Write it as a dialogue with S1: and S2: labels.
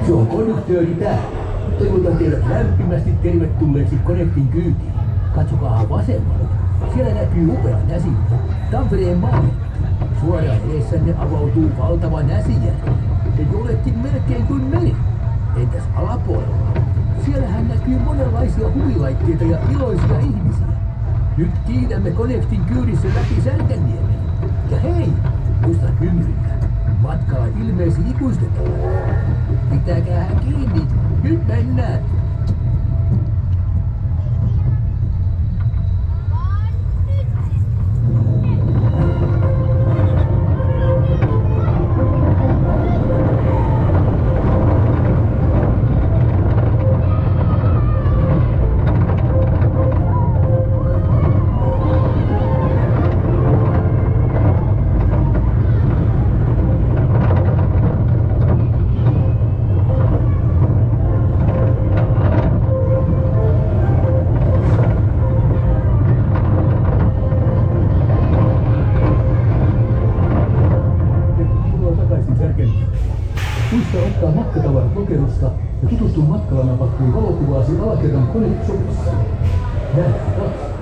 S1: Se on konduktööri täällä. Toivotan teidät lämpimästi tervetulleeksi Connectin kyytiin. Katsokaa vasemmalle. Siellä näkyy upea näsijä. Tampereen maailma. Suoraan edessänne avautuu valtava näsijärvi. Te oletkin melkein kuin meri. Entäs alapuolella? Siellähän näkyy monenlaisia huvilaitteita ja iloisia ihmisiä. Nyt kiidämme Connectin kyydissä läpi Särkänniemen. Ja hei, muista hymyillä. Matkaa ilmeisesti ikuistetaan. Pitäkäähän kiinni. Nyt mennään. Muista ottaa matkatavarat lokerosta ja tutustu matkalla napattuun valokuvaasi alakerran Connect-shopissa. Nähdään taas.